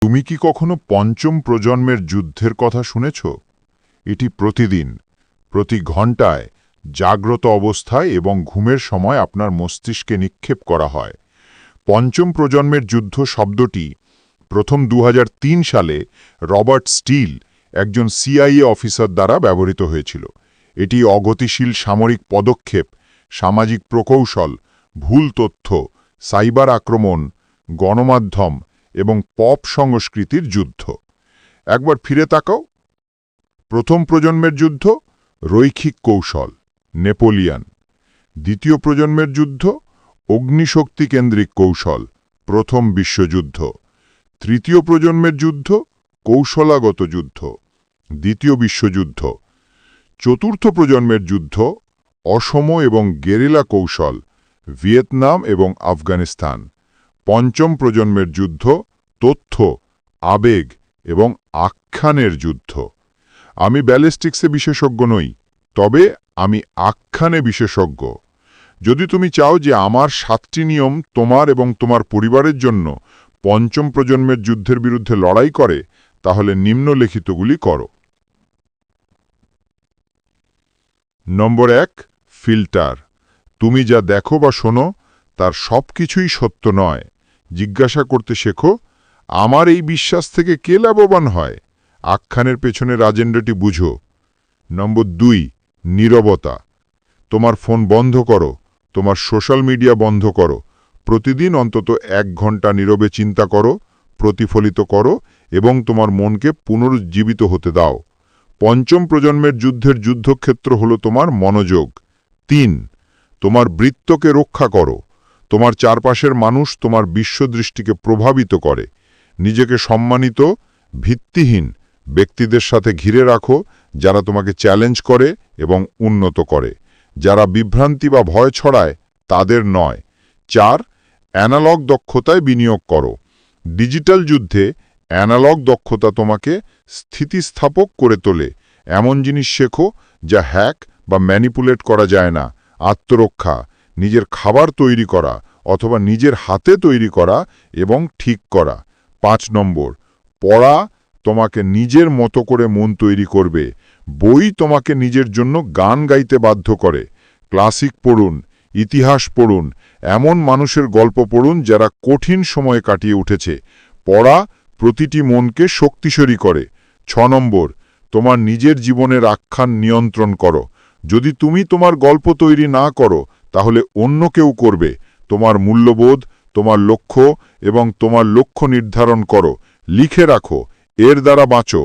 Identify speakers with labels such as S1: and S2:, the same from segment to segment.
S1: তুমি কি কখনো পঞ্চম প্রজন্মের যুদ্ধের কথা শুনেছ? এটি প্রতিদিন, প্রতি ঘণ্টায়, জাগ্রত অবস্থায় এবং ঘুমের সময় আপনার মস্তিষ্কে নিক্ষেপ করা হয়। পঞ্চম প্রজন্মের যুদ্ধ শব্দটি প্রথম ২০০৩ সালে রবার্ট স্টিল, একজন সিআইএ অফিসার দ্বারা ব্যবহৃত হয়েছিল। এটি অগতিশীল সামরিক পদক্ষেপ, সামাজিক প্রকৌশল, ভুল তথ্য, সাইবার আক্রমণ, গণমাধ্যম এবং পপ সংস্কৃতির যুদ্ধ। একবার ফিরে তাকাও। প্রথম প্রজন্মের যুদ্ধ রৈখিক কৌশল, নেপোলিয়ান। দ্বিতীয় প্রজন্মের যুদ্ধ অগ্নিশক্তি কেন্দ্রিক কৌশল, প্রথম বিশ্বযুদ্ধ। তৃতীয় প্রজন্মের যুদ্ধ কৌশলাগত যুদ্ধ, দ্বিতীয় বিশ্বযুদ্ধ। চতুর্থ প্রজন্মের যুদ্ধ অসম এবং গেরিলা কৌশল, ভিয়েতনাম এবং আফগানিস্তান। পঞ্চম প্রজন্মের যুদ্ধ তথ্য, আবেগ এবং আখ্যানের যুদ্ধ। আমি ব্যালিস্টিক্সে বিশেষজ্ঞ নই, তবে আমি আখ্যানে বিশেষজ্ঞ। যদি তুমি চাও যে আমার 7টি নিয়ম তোমার এবং তোমার পরিবারের জন্য পঞ্চম প্রজন্মের যুদ্ধের বিরুদ্ধে লড়াই করে, তাহলে নিম্নলিখিতগুলি করো। নম্বর 1, ফিল্টার। তুমি যা দেখো বা শোনো তার সব কিছুই সত্য নয়। জিজ্ঞাসা করতে শেখো, আমার এই বিশ্বাস থেকে কে লাভবান হয়? আখ্যানের পেছনের এজেন্ডাটি বুঝো। নম্বর 2, নীরবতা। তোমার ফোন বন্ধ করো, তোমার সোশ্যাল মিডিয়া বন্ধ করো। প্রতিদিন অন্তত 1 ঘন্টা নীরবে চিন্তা করো, প্রতিফলিত করো এবং তোমার মনকে পুনরুজ্জীবিত হতে দাও। পঞ্চম প্রজন্মের যুদ্ধের যুদ্ধক্ষেত্র হলো তোমার মনোযোগ। 3, তোমার বৃত্তকে রক্ষা করো। তোমার চারপাশের মানুষ তোমার বিশ্বদৃষ্টিকে প্রভাবিত করে। নিজেকে সম্মানিত, ভিত্তিহীন ব্যক্তিদের সাথে ঘিরে রাখো, যারা তোমাকে চ্যালেঞ্জ করে এবং উন্নত করে। যারা বিভ্রান্তি বা ভয় ছড়ায় তাদের নয়। 4, অ্যানালগ দক্ষতায় বিনিয়োগ করো। ডিজিটাল যুদ্ধে অ্যানালগ দক্ষতা তোমাকে স্থিতিস্থাপক করে তোলে। এমন জিনিস শেখো যা হ্যাক বা ম্যানিপুলেট করা যায় না। আত্মরক্ষা, নিজের খাবার তৈরি করা অথবা নিজের হাতে তৈরি করা এবং ঠিক করা। 5 নম্বর, পড়া তোমাকে নিজের মতো করে মন তৈরি করবে। বই তোমাকে নিজের জন্য গান গাইতে বাধ্য করে। ক্লাসিক পড়ুন, ইতিহাস পড়ুন, এমন মানুষের গল্প পড়ুন যারা কঠিন সময়ে কাটিয়ে উঠেছে। পড়া প্রতিটি মনকে শক্তিশালী করে। 6 নম্বর, তোমার নিজের জীবনের আখ্যান নিয়ন্ত্রণ করো। যদি তুমি তোমার গল্প তৈরি না করো, তাহলে অন্য কেউ করবে। তোমার মূল্যবোধ, তোমার লক্ষ্য এবং তোমার লক্ষ্য নির্ধারণ করো। লিখে রাখো, এর দ্বারা বাঁচো,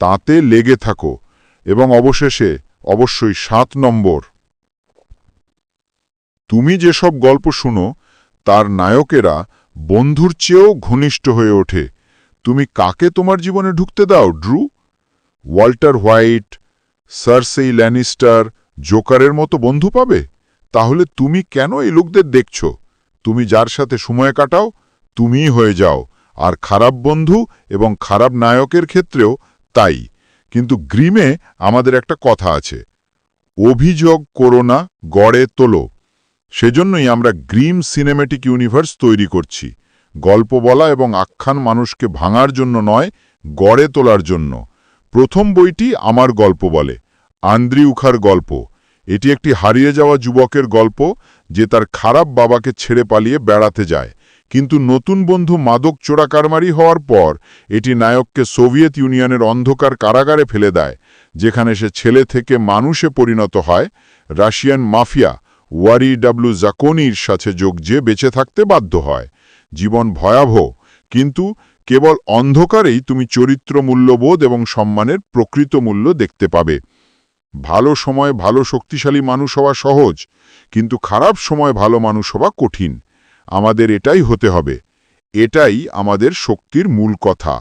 S1: তাতে লেগে থাকো। এবং অবশেষে অবশ্যই 7 নম্বর, তুমি যেসব গল্প শুনো তার নায়কেরা বন্ধুর চেয়েও ঘনিষ্ঠ হয়ে ওঠে। তুমি কাকে তোমার জীবনে ঢুকতে দাও? ড্রু, ওয়াল্টার হোয়াইট, সার্সেই ল্যানিস্টার, জোকারের মতো বন্ধু পাবে? তাহলে তুমি কেন এই লোকদের দেখছ? তুমি যার সাথে সময় কাটাও তুমিই হয়ে যাও। আর খারাপ বন্ধু এবং খারাপ নায়কের ক্ষেত্রেও তাই। কিন্তু গ্রিমে আমাদের একটা কথা আছে, অভিযোগ করো না, গড়ে তোলো। সেজন্যই আমরা গ্রিম সিনেম্যাটিক ইউনিভার্স তৈরি করছি। গল্প বলা এবং আখ্যান মানুষকে ভাঙার জন্য নয়, গড়ে তোলার জন্য। প্রথম বইটি আমার গল্প বলে, আন্দ্রি উখার গল্প। এটি একটি হারিয়ে যাওয়া যুবকের গল্প যে তার খারাপ বাবাকে ছেড়ে পালিয়ে বেড়াতে যায়। কিন্তু নতুন বন্ধু মাদক চোরাকারমারি হওয়ার পর এটি নায়ককে সোভিয়েত ইউনিয়নের অন্ধকার কারাগারে ফেলে দেয়, যেখানে সে ছেলে থেকে মানুষে পরিণত হয়। রাশিয়ান মাফিয়া ওয়ারি ডাব্লু জাকোনির সাথে যোগ যে বেঁচে থাকতে বাধ্য হয়। জীবন ভয়াবহ, কিন্তু কেবল অন্ধকারেই তুমি চরিত্র, মূল্যবোধ এবং সম্মানের প্রকৃত মূল্য দেখতে পাবে। ভালো সময় ভালো শক্তিশালী মানুষ হওয়া সহজ, কিন্তু খারাপ সময় ভালো মানুষ হওয়া কঠিন। আমাদের এটাই হতে হবে। এটাই আমাদের শক্তির মূল কথা।